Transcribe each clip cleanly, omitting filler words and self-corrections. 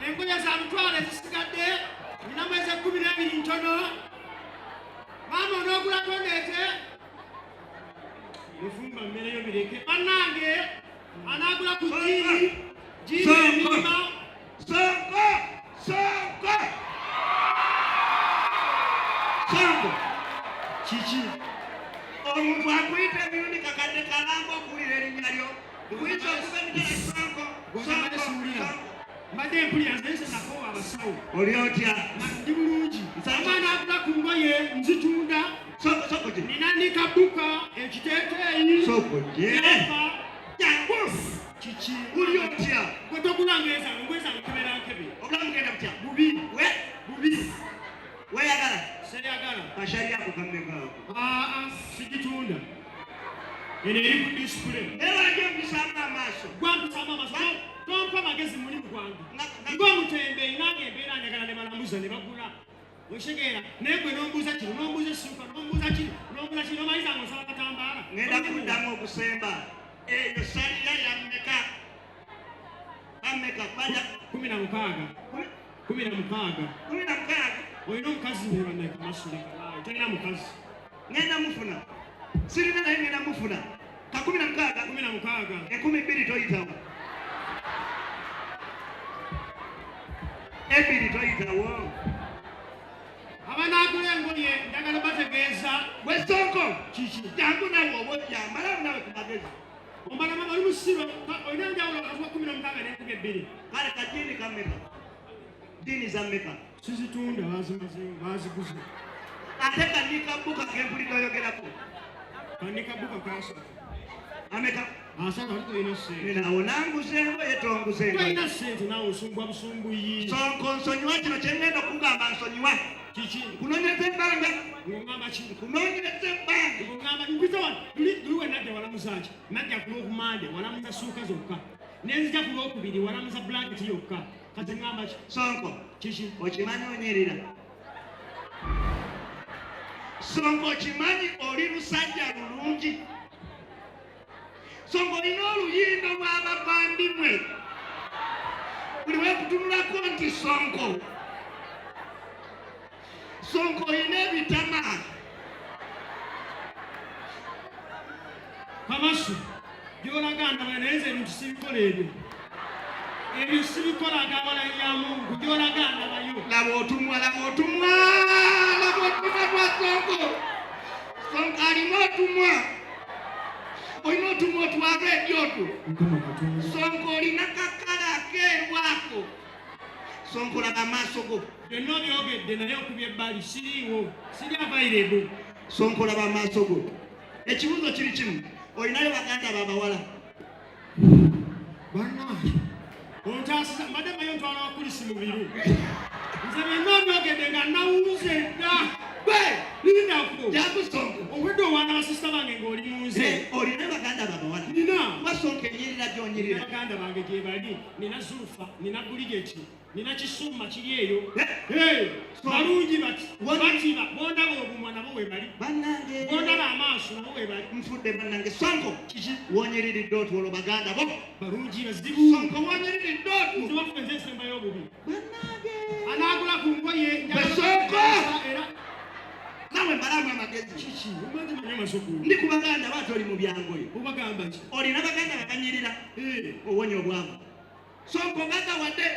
engoye za mutwalo ezisigadde nina mwezi 12 ntono maama onoogula tondeete efumba mmere yo bireke bannange anaagula ku jiini enima sonko kiki omuntu akuyita emirundi kakadde kalamba okuwulira erinnya lyo nkuyita okuba emitala sonko mbadde empulira nze nakoowa abasawo oli otya ndi bulungi amaana agula ku ngoye nzitunda nina ndikabbuka ekiteeteeyi jangu kiki oli otya gwe tokulangeza ngweza nkebera nkebe obulamugenda butya bubi weyagala seyagala kashari ako kammekaako sigitunda eno eri ku display ewaje mbisanga amaaso gwambisanga amaaso tompa magezi mulimu gwange ng'omutembeeyi nange embeera njagala ne balamuza ne bagula oshegeera naye gwe n'ombuuza kino n'ombuuza essuuka n'ombuuza kino n'omaliza nga osala katambaala ngenda kuddamu okusemba eyo salira yammeka ammeka baja 16 olina omukazi webaneke masuleka tolina mukazi ngenda mufuna sirina naye ngenda mufuna ka 16 12 toyitawo ebiri toyitawo abanaagula engoye njagala bategeeza gwe sonko kiki jangu nawe oba ojambalawo nawe ku magezi ombalama bali musiro olina enjawulo wakati wa 16 n'enkumi 2 kale kajiini kammeka diini za mmeka sizitunda baziguze ate kanikabbuka kempulira oyogerako kanikabbuka kasatu ameka asanga olina sente nawo nanguze engoye tonguze olina sente nawe osumbwa busumbuyi sonko nsonyiwa kino kyengenda okugamba nsonyiwa kiki kunonyeza ebbanga ng'ongamba kiki kunonyeza ebbanga ng'ongamba mpita wano luwe najja walamuzaki najja ku lwokumande walamuza suuka zokka nenzija ku lwokubiri walamuza blanketi yokka kati ngamba ki sonko kiki okimanyi onyerera sonko okimanyi oli lusajja lulungi sonko olina oluyindo lw'abavandimwe buli wekutunulako nti sonko olina ebitama kamasu gyolaganda banayenza ebintu sibikola ebyo sibikolaga abala ya Mungu gyolaganda bayo laba otumwa gwa sonko alina otumwa olina otumwa otwaga ebyoto sonko olina kakala akeerwako sonko laga amaaso go byonna byogedde naye okubya ebbali siriiwo siri avairable sonko laba amaaso go ekibuuzo kiri kimu olinayo baganda babawala bannange ontaasiza mbadde mayo ntwala wakulisi mu biru nze byonna byogedde nga nawuze dda linako jangu sonko obwedde owaana basisita bange ng'oli munze olina baganda babawala nina basonko enyirira gyonyirira baganda bange gye bali nina Zulfa nina Buligeti nina Kisuma kiri eyo balungi batiba bondaba obumwa nabo we bali bannange bondaba amaaso nabo we bali nfudde bannange sonko kiki wonyiriridde otwolo baganda bo balungi bazibu sonko wonyiriridde otu nze bafuenze ensemba y'obubi bannange anaagula ku ngoye sonko era nawe mbalamu amagezi kiki umanzi manyo masoko ndi ku baganda bato oli mu byangoye ubagamba ki olina baganda bakanyirira owonye obwavu sonko gaga wadde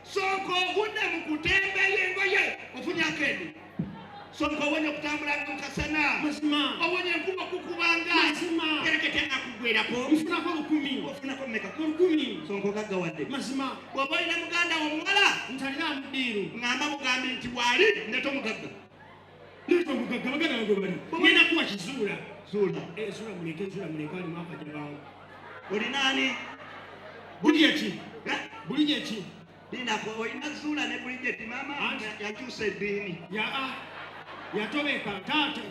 sonko ogudde mu kutembeya engoye ofunye akendi sonko owonye okutambula nkasana mazima owonye enkuba okukubanga mazima kerekete akugwerako nfunako 10 ofunako mmeka 10 sonko gaga wadde mazima bw'oba olina muganda omuwala ntalina mudiiru ngamba mugambi nti wali ndeeta omugagga nito mugagga baganda bago bali ngenda kuwa kizuula zuula muleke ali mwaka gyebawo oli nani Buligeti dinako olina zuula ne Buligeti mama yakyusa eddiini yatobeka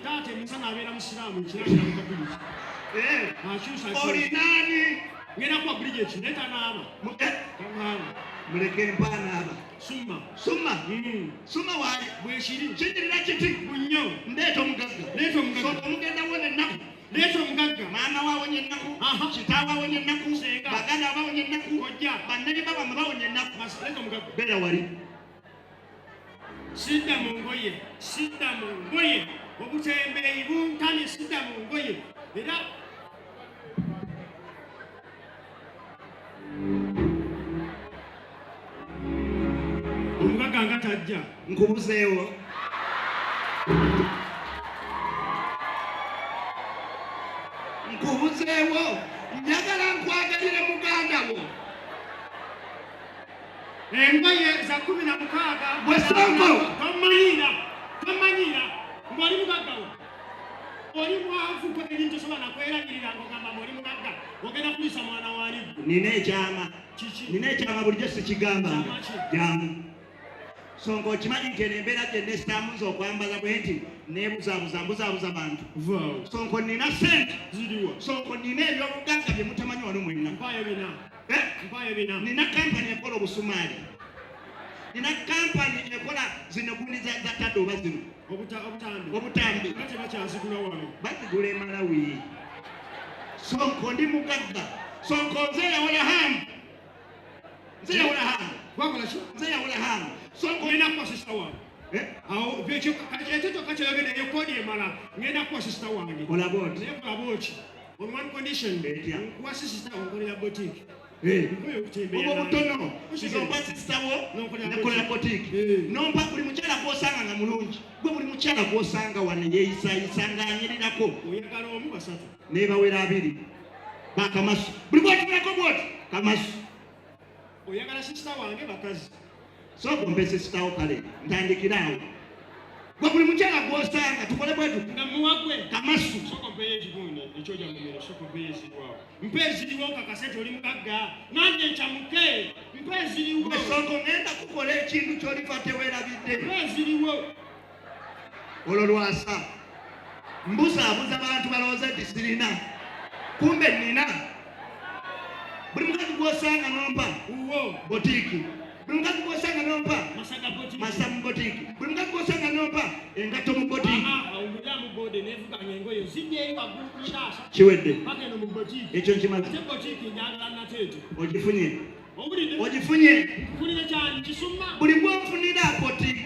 taate musana abeera musiraamu kirabira mukabuliki oli nani ngenda kuwa Buligeti netanaaba muleke mpanaaba Suma wali bweshiri kinjirira kiti bunyo ndeeta omugagga omugenda wone ennaku leeta omugagga maama wawonye ennaku kitaawe awonye ennaku baganda bawonye ennaku ojja bannali baba bawonye ennaku Masaleka mugaga. Bera wali. Sidda mu ngoye. Obutembeeyi buntami sidda mu ngoye. Era omugaga nga tajja. Nkubuzeewo. Njagala nkwagalire muganda wo. Engoye za 16 Bwesonko. Tomanyira ng'oli mugagga wo. Oli mwavu kwa ebintu tosobola nakweragirira ng'ogamba oli mugagga ogenda kulisa mwana wali. Nina ekyama bulijjo sikigamba. Jamu. Sonko okimanyi nti embeera gye nesitaamuza okwambaza bwe nti neebuzaabuza bantu. Sonko nina ssente. Sonko nina ebyobugagga bye mutamanyi wano mwenna. Mpayo bina. Nina kampani ekola obusumaali. Nina kampani ekola zino gundi za tadde oba zino. Obutambi. Bate bakyazigula wano. Bazigula e Malawi. Sonko ndi mugagga. Sonko nze yawula hamu. Wakola ki? Nze yawula hamu. Sonko ngenda kuwa sister wange. Awo ekyo kakyogenda ekodi emala ngenda kuwa sister wange. Kola boti. Naye kola boti. On one condition. Nkuwa sister wankolera boutique. Obo butono. Nzomba sister wo nakolera boutique. Nompa buli mukyala gw'osanga nga mulungi. Gwe buli mukyala gw'osanga wano yeeyisayisa ng'anyirirako. Oyagala omu basatu. Neebawera 2. Bakamasu. Buli bw'otunako bw'oti kamasu. Oyagala sister wange bakazi. Soko mpese sitawo kale ntandikirawo. Gwe buli mukyala gw'osanga tukole bwetu. Nga muwagwe kamasu. Soko mpeye ekigundi ekyoja mumere soko mpeye eziriwo. Mpe eziriwo kakasente oli mugagga. Nange nkyamuke. Mpe eziriwo. Soko ngenda kukola ekintu ky'olifa teweerabidde. Mpe eziriwo. Olwo lwasa. Mbuzaabuza abantu balowooza nti sirina. Kumbe nnina. Buli mukazi gw'osanga nompa. Botiki. Buli mukazi gw'osanga nompa. Masamu botiki. Buli mukazi gw'osanga nompa. Engatto mu botiki. Kiwedde. Ekyo nkimaze. Ogifunye. Buli bw'ofunira botiki.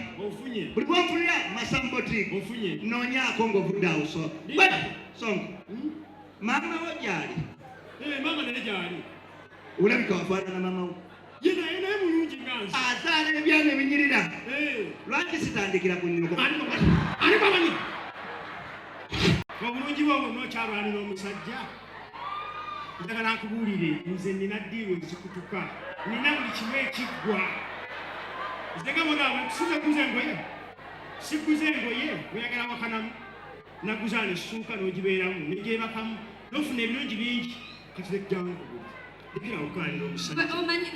Buli bw'ofunira masamu botiki. Noonyaako ng'ovudde awo so. Sonko. Maama wo gyali. Mama naye gyali. Ulabika wafaanana mama wo. Naye mulungi nganze. Azaala ebyana ebinyirira. Lwaki sitandikira ku nnyoko? Ali bamanyi. Obulungi bwo bw'onokyalwanira omusajja. Njagala nkubuulire nze nina ddiiru ezikutuka. Nina buli kimu ekiggwa. Nze nga bonna siguze engoye oyagala wakanamu. Naguzaana essuuka n'ogibeeramu n'egyebakamu n'ofuna ebirungi bingi. Kati lejjangu.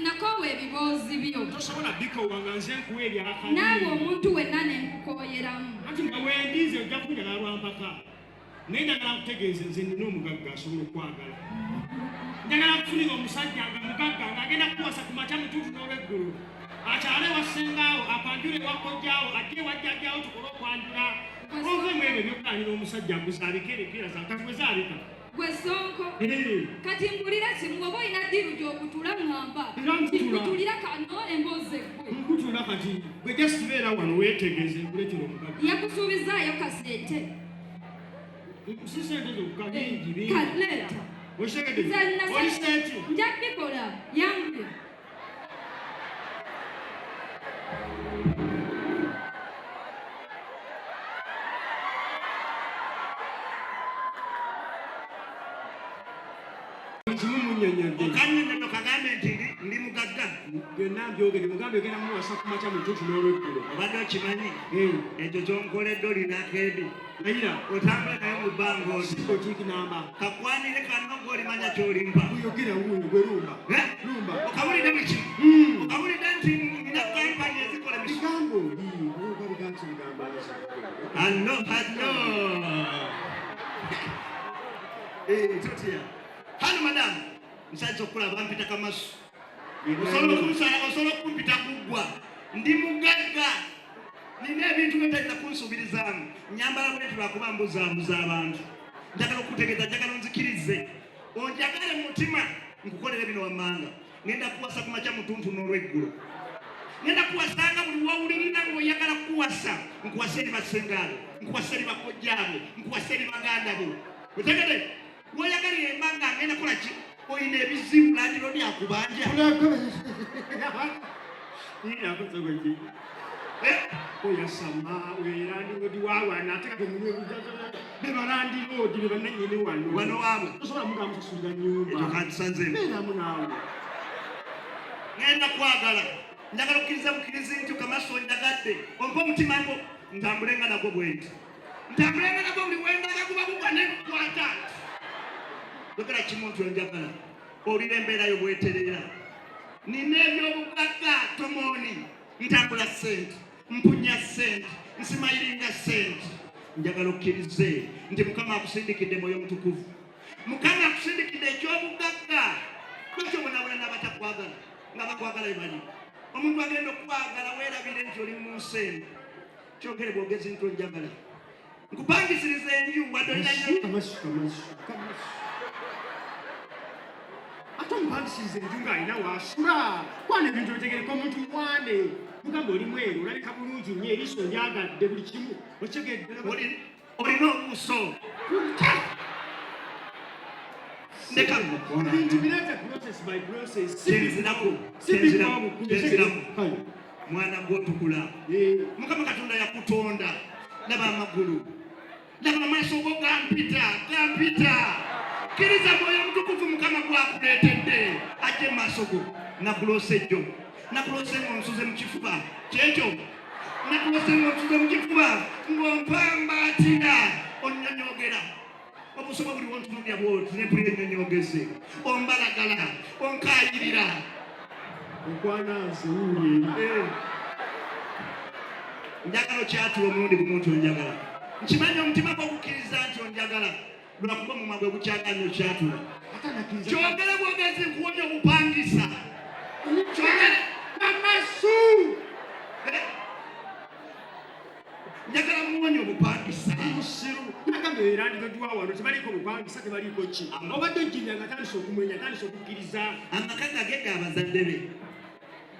Nakoowa ebiboozi byo. Tosobola bikoowa nze nkuwa ebyakali. Naawe omuntu wenna ne nkukooyeramu. Kati nga wendize ojja kunjagala lwampaka. Naye njagala nkutegeeze nze nina omugagga asobola okwagala. Njagala kufunira omusajja nga mugagga ng'agenda kuwasa ku makya mutuufu n'olw'eggulu. Akyale wassengaawo akwanjule wakojjaawo ajje wajjajjaawo tukole okwanjula. Ove mu ebyo byokkaanira omusajja guzaalika ebipiira za kati bwe zaalika. Gwe Sonko. Kati mpulira kimu oba olina ddiiru gy'okutula ŋŋamba. Nkutulira kano emboozi eggwe. Nkutula kati gwe just beera wano weetegeeze nkuleetera omugagga. Yakusuubizaayo kasente. Si sente zokka bingi bingi. Kaleeta. Osegedde. Oli sente. Nja bikola yange. Okannyonnyola kagambe nti ndi mugagga. Byonna mbyogedde mugambe ogenda muwasa ku makya mutuufu n'olw'eggulu. Obadde okimanyi ekyo ky'onkoledde olinako ebi. Ayira otambula naye mu bbanga oti. Okiiki namba. Kakwanire kano ng'olimanya ky'olimpa. Oyogera wuuyo gwe lumba. Lumba. Okawulidde mu ki? Okawulidde nti nina kampani ezikola bigambo oli. Hallo. Totya. Hano madamu. Musajja okulaba mpita kamasu. Osobola okumpita kuggwa. Ndi mugagga. Nina ebintu by'otalina kunsuubirizaamu. Nyambala bwetu lwakuba mbuzaabuza abantu. Njagala okutegeeza, njagala onzikirize. Onjagale mu mutima nkukolere bino wammanga. Ngenda kuwasa ku makya mutuntu n'olw'eggulu. ngenda kuwasanga buli wawulirira ng'oyagala kuwasa nkuwasa eri basengalo nkuwasa eri bakojjaabe nkuwasa eri baganda bo otegere woyagalira embanga ngenda kola ki oyina ebizibu landiro lyakubanja oyasama welandiro diwawana ate kati bebalandiro di bebananyini wano waabwe tosobola mugamusasulira nyumba ekyo kantusanzemu beeramu naawe ngenda kwagala njagala okkiriza bukkirizi nti Kamaso njagadde ompa omutima ngo ntambulenga nagwo bwenti ntambulenga nagwo buli wendaga guba gugwa nekwata yogera kimu nti onjagala owulira embeera yo bweterera nina ebyobugagga tomoni ntambula sente mpunya sente nsimayiringa sente njagala okkirize nti Mukama akusindikidde mwoyo mutukuvu Mukama akusindikidde ekyobugagga lwekyo bonabona n'abatakwagala nga bakwagala ebali omuntu agenda okwagala weerabire nti oli mu nsi eno kyogere bwogezi nti onjagala nkupangisiriza enju wadde olina ate omupangisiza enju ng'alina waasula kwana ebintu bitegereka omuntu mwane mugamba oli mweru olabika bulungi nnyo eriiso lyagadde buli kimu okitegedde olina obuuso ebintu bireeta process by process kyenziraku mwana gw'otukula Mukama Katonda yakutonda laba amagulu laba amaaso go gampita kkiriza mwoyo mutukuvu Mukama gwakuleetedde ajje mu maaso go nakuloosa ejjo nakuloosa ng'onsuze mu kifuba kyekyo nakuloosa ng'onsuze mu kifuba ng'ompambaatira onnyonyogera obusobo buli wontunulya bwoti nepulira ennyonyogeze ombalagala onkayirira okwana nsiwulye njagala okyatula omulundi gumuntu onjagala nkimanyi omutima gw'okukkiriza nti onjagala lwakuba omumwa gwe gukyaganya okyatula kyogere bwogezi nkuwonye obupangisa kyogere Kamaso njagala muwonye obupangisa musiru nagambe erandiro diwa wano tebaliko obupangisa tebaliko ki obadde ojjirira nga tandisa okumwenya tandisa okukkiriza amaka gage g'abazadde be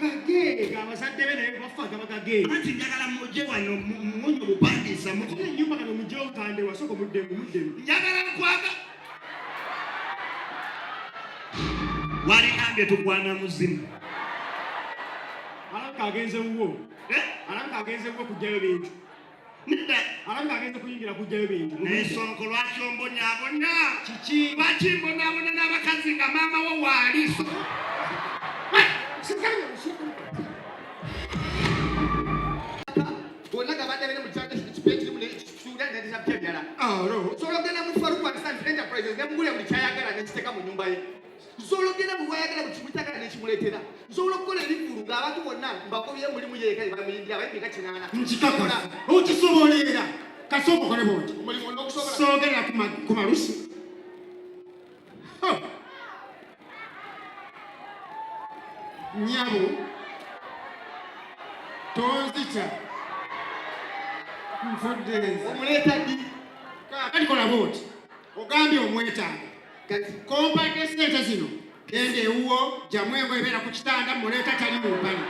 gage abazadde be naye bafa gaba gage anti njagala mujje wano muwonye obupangisa ennyumba kano mujje okande wasooka muddemu njagala nkwaga waligambye tukwana muzimu alabika agenze wuwo kujjayo bintu alabika agenze kuyingira kujjayo bintu naye Sonko lwaki ombonyaabonya kiki lwaki mbonaabonya n'abakazi nga maama wo waaliso bonna gabadde bene mu kyalo kipekirimu nekisuula nedisapya ddala osobola okgenda mu Faruku Enterprises nemugulira buli kyayagala nekiteeka mu nnyumba ye nsobola okgenda buli wayagala buli kimutagala nekimuleetera nsobola okukola ebivulu ng'abantu bonna mbakobye mulimu yeeka bamuyindira abayimika kinaana nkikakasa okisobolera kasooka okole bwoti omulimu n'okusobola soogera ku malusi nyabo tonzita nfudde omuleeta ddi kati kola bwoti ogambye omwetaaga kompake sente zino genda ewuwo jamwengo ebeera ku kitanda muleeta tali mu mpale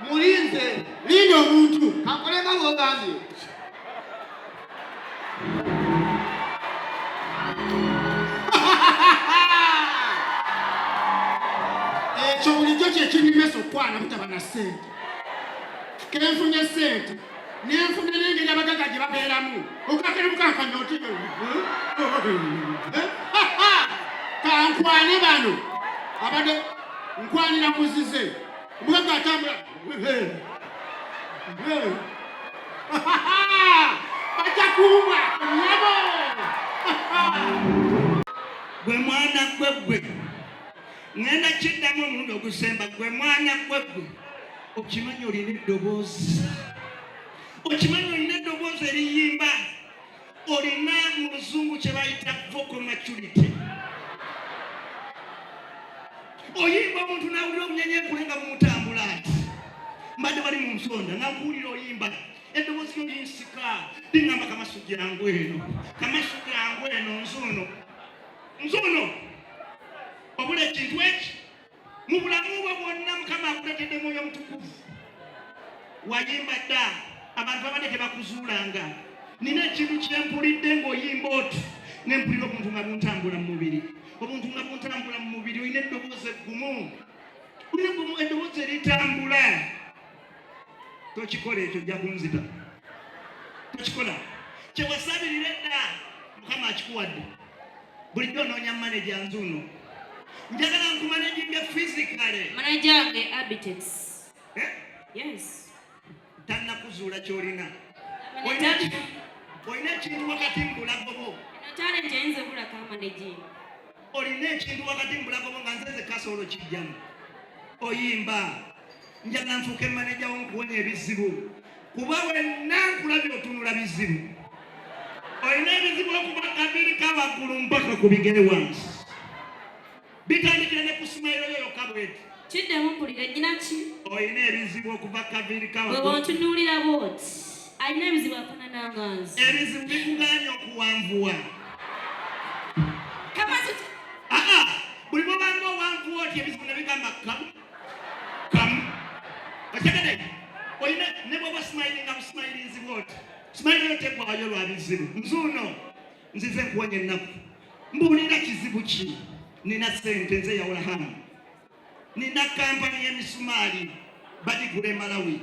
mulinze linda omuntu kakolenga ng'ogambye ekyo bulijjo kyekinnimesa okwana butaba na ssente kenfunye ssente nenfuna n'engeri abagaga gye babeeramu okakene mukankanya oti kankwane bano abadde nkwanira muzize omugaga atambula bajja kuumwa nyabo gwe mwana gwegwe ngenda kiddamu omulundi ogusemba gwe mwana gwegwe okimanyi olina eddoboozi eriyimba olina mu luzungu kye bayita vocal maturity oyimba omuntu nawulira obunyenyenkule nga bumutambula ati mbadde bali mu nsonda nankuwulira oyimba eddoboozi lyo linsika liŋŋamba Kamaso jangu eno nzuno obula ekintu eki mu bulamu bwo bwonna Mukama akuletedde Mwoyo Mutukuvu wayimba dda abantu abadde tebakuzuulanga nina ekintu kyempulidde ng'oyimba oti nempulira obuntu nga buntambula mu mubiri obuntu nga buntambula mu mubiri olina eddoboozi eggumu olina eddoboozi eritambula tokikola ekyo ojja kunzita tokikola kyewasabirira edda Mukama akikuwadde bulijjo onoonya maneja nzuuno njagala nkumaneginga physically manajange Abitex yes tannakuzuula kyolina olina ekintu wakati mu bulago bwo talent eyinza obulako amanejinga olina ekintu wakati mu bulago bwo nga nzeze kasoolo kijjamu oyimba njagala nfuuke maneja wo nkuwonya ebizibu kuba wenna nkulabye otunula bizibu olina ebizibu okuba kabiri kawaggulu mpaka ku bigere wansi bitandikira ne ku simayiro yo yokka bweti kiddemu mpulira nyina ki olina ebizibu okuva kabiri bwe kawaggulu bontunuulira booti alina ebizibu afaanana nga nze ebizibu bikugaanye okuwanvuwa kapasiti buli bwobanga owanvuwa oti ebizibu ne bigamba kamu otegedde olina ne bwoba simayiringa busimayirinzibwa oti simayiro tegwayo lwa bizibu nzuuno nzize nkuwonya ennaku mbuulira kizibu ki nina sente nze yawula hamu nina kampani y'emisumaali badigula e Malawi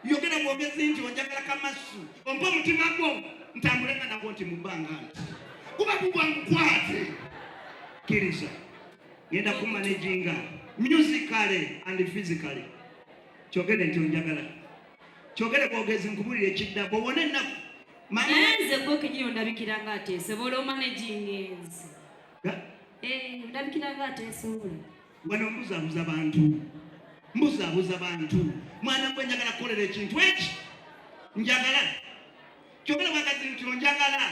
yogera bwogezi nti onjagala kamasu ompa omutima gwo ntambule nga nagwo nti mu bbanga nti kuba gugwangukwate kkiriza ngenda kumanejinga musically and physically kyogere nti onjagala kyogere bwogezi nkubulira ekidda bwobona ennaku nayenze gwe kenyini ondabikira nga ateesobola omanejinga ensi ondabikira nga ateesobola wano mbuzaabuza bantu mwana gwe njagala kukolera ekintu eki njagala kyogera bwagazi nti onjagala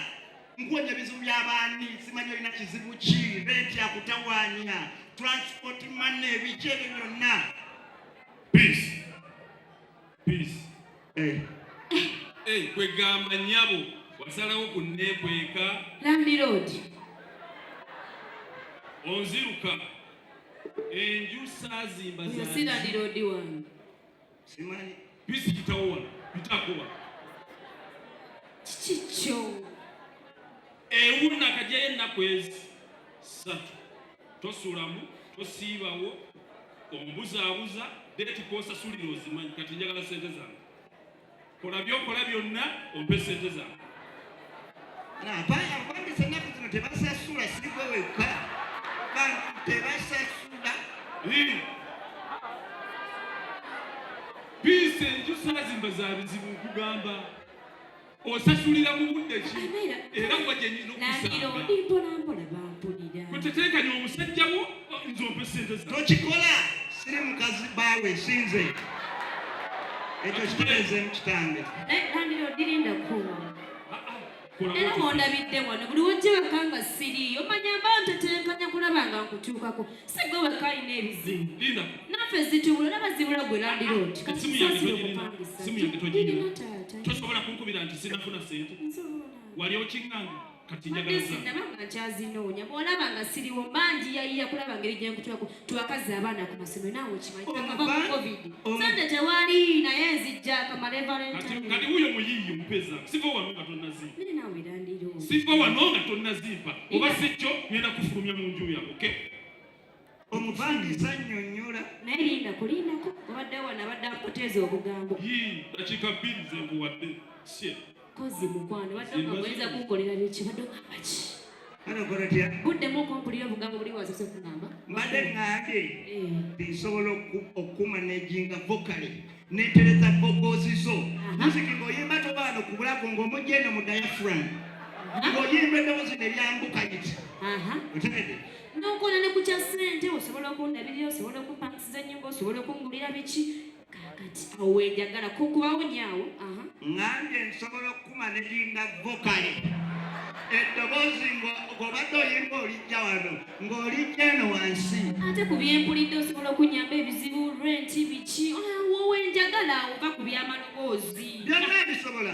nkuwonya ebizibu by'abaani simanyi olina kizibu ki renti yakutawaanya transport money ebiki ebyo byonna peace kwegamba nnyabo wasalawo kunneekweka landlord onziruka enju saazimba si landlord wange simanyi peace kitawowa bitakuwa kikyo ewuna akajjayo ennaku ezi 3 tosuulamu tosiibawo ombuzaabuza deeti kosasulira ozimanyi kati njagala sente zange kola byokola byonna ompe sente zange abambisa ennaku zino tebasasula sigwe wekka bantu tebasasula biise enju saazimba za bizibu nkugamba osasulira mu budde ki era gwa gyenyina okusambalampolampola kweteteekanya omusajja wo nze ompe sente zange tokikola siri mukazi baawe sinze ekyo kitereezemu kitange landlord linda kuwa era mondabidde wano buli wajja bakanga siriyo manyamba ntetenkanya kulaba nga nkutuukako sigwe weka alina ebizibu naffe zitubula nabazibula gwe landlord simu yange togirina tosobola kunkubira nti sinafuna sente wali okiŋŋanga kati njagala zange nabanga nkyazinoonya bw'olaba nga siriwo bangi yayiya kulaba ngeri gye nkutulako tuwakaza abaana ku masomero naawe okimanyi takava mu covid sente tewali naye nzijja akamala valentine kati wuyo muyiiyo mupeza siva wano nga tonnaziipa nene naawe landlord siva wano nga tonnaziipa oba sikyo ngenda kufulumya mu nju yange okay omupangisa nnyonnyola naye lindako obadde wano abadde akuteeza obugambo dakiika 2 ze mbuwadde sie kozi mukwano badde nga bweza kunkolera biki badde ogamba ki anakolatya buddemu okumpulira obugambo buli wasose okugamba mbadde ŋŋambye nsobola okumanejinga vokale netereza vokozi zo musiki ng'oyimba tobaano ku bulago ng'omujja eno mu diaphragm ng'oyimba eddoboozi ne lyambuka giti otegedde n'okola ne ku kya ssente osobola okundabirira osobola okumpangisiza ennyumba osobola okungulira biki kakati awo wenjagala kukubawo nyaawo ŋŋambye nsobola okumanejinga vokale eddoboozi ng'obadde oyimba olijja wano ng'olijja eno wansi ate ku byempulidde osobola okunyamba ebizibu renti biki wowenjagala ova ku byamaloboozi byonna bisobola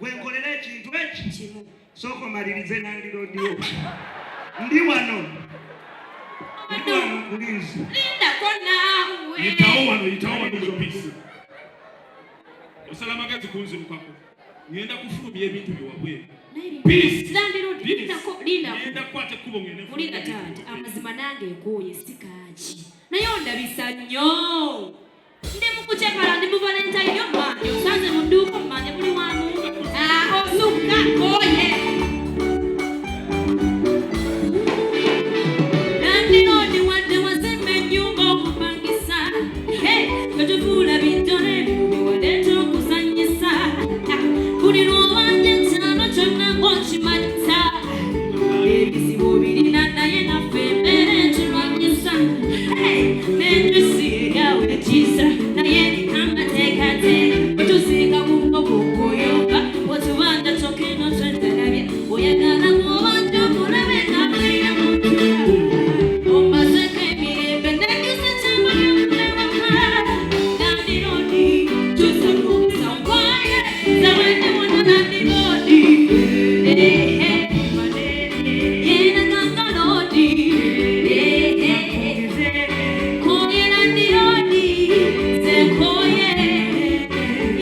wenkolera ekintu eki sooka omalirize landlord wo ndi wano kulinzi. Linda kona. Itawa wano peace. Osala magati kunzi mukako. Ngenda kufulumya ebintu byewabwe. Peace. Linda. Ngenda kwate kubo ngene. Mulina tata amazima nange ekooye sikaaji. Naye ondabisa nnyo. Ndi mukukyekala ndi mu Valentine omanje osanze mu dduuka omanje muli wamu. Osukka kooye. Nandirodi wadde wazimba ennyumba okupangisa. Katufuula bitone biwaleeta okuzannyisa. Buli lw'obanja ekyalo kyonna ng'okimanyisa. Ebizibu birina naye naffe embeera etulwanyisa. N'enjusi eryawe ekiisa naye erina amateekateeka. Wetusinga ku nkoko okuyomba otubanja kyokka eno twetalabya. Oyagala bw'obanja omulabe ng'amalira mu ntula. Omazeeko emirembe n'enjusi kyambala okulabaka. Nandirodi kyusa mukisa nkwaye zawedde wonna nandirodi. Yena gangalodi. Koye nandirodi. Zekoye.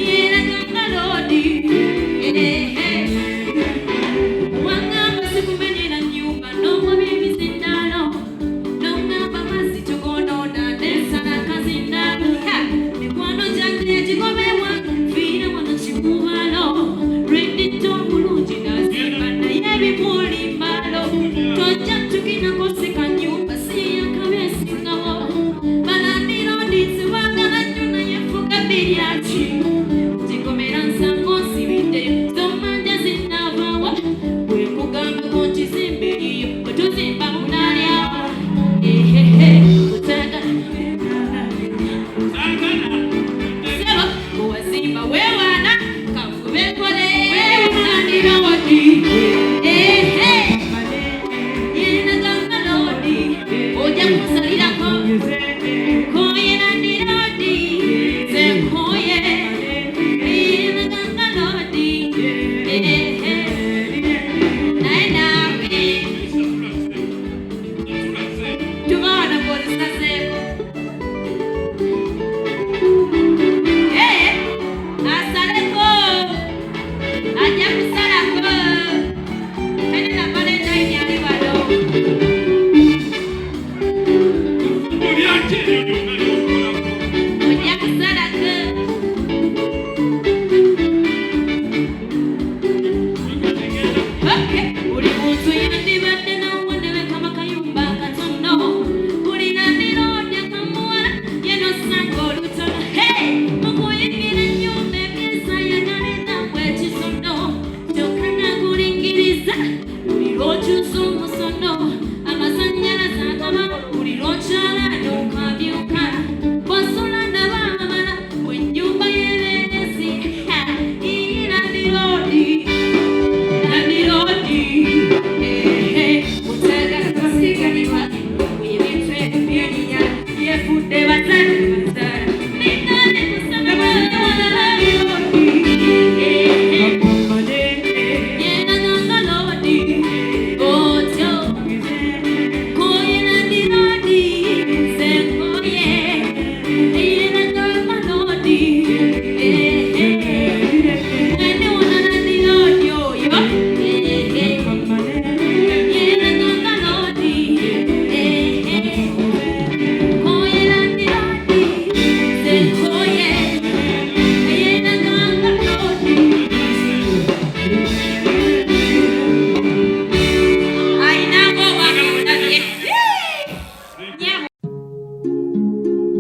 Yena gangalodi. Wangamba sikumenyera nnyumba n'omwami emizindalo. N'ongamba mazzi tugondoda n'ensala kazindalo. Mikwano gyange egigobebwa fiira wano kikubalo. Reddito bulungi nazimba naye ebimuli mbalo. Tojja tuginako sika nnyumba si yakabe esingawo. Balandirodi zibagala nnyo naye fuga biryaki. Zigomera nsango nsibiddeyo zomanja zinnaavawa. Bwe nkugambako nkizimbe eriyo bwe tuzimba munaalyawa. Otagala sebo bwewazimba weewaana kanfube nkole nandirodi. Yena gangalodi ojja kunsalirako. Koye nandirodi. Zekoye. Yena gangalodi. Naye naawe tubaana ng'ozisazeeko. Asaleko. Ajja kusalako. Kale na Valentine ali wano. Olyanje ebyo byonna by'okolako. Ojja kusalako. Buli muntu yandibadde n'owondebeka mu kayumba akatono. Buli nandirodi akamuwala yeno sanga olutono. Mukuyingira ennyumba emyesa yagale nawe ekisono. Kyokka nakulingiriza buli lw'okyusa omusono. Amasannyalaze agaba buli lw'okyala n'okamyuka. Bw'osula nabaamala bw'ennyumba y'ebeerezi. Nandirodi. Nandirodi. Otagala kusiganibwa ebintu ebyo byenyinya byefudde bazaale bazaala. Ningane kusanga bwewala nandirodi. Yena gangalodi. Otyo. Koye nandirodi. Zekoye. Yena gangalodi. Nandi wona nandirodi oyo. Yena gangalodi. Koye nandirodi. Zekoye. Yena gangalodi. Ayinako wakulabye. Nyamu.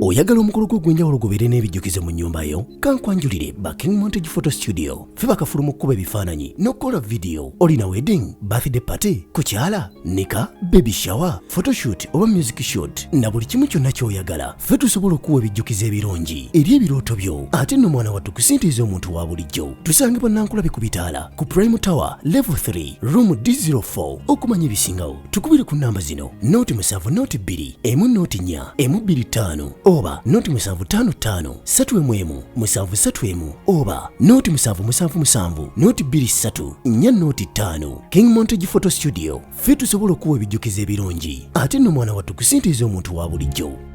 Oyagala omukolo gw'ogwenjawulo gubeere n'ebijjukizo mu nnyumba yo? Kankwanjulire Baking Montage Photo Studio. Ffe bakafuluma okkuba ebifaananyi n'okukola vidiyo. Olina wedding, birthday party, kukyala, nika, baby shower, photoshoot oba music shoot na buli kimu kyonna ky'oyagala. Ffe tusobola okuwa ebijjukizo ebirungi eri ebirooto byo. Ate nno mwana wattu kusintiiza omuntu wa bulijjo. Tusange Bannankulabe ku Bitaala ku Prime Tower Level 3 Room D04. Okumanya ebisingawo tukubire ku nnamba zino: 07 02 1 4 125 oba oba noti 755 3 731 oba noti 777 noti 23 nya noti 5. King Montage Photo Studio ffe tusobola okuwa ebijjukizo ebirungi ate nno mwana wattu kusintiiza omuntu wa bulijjo.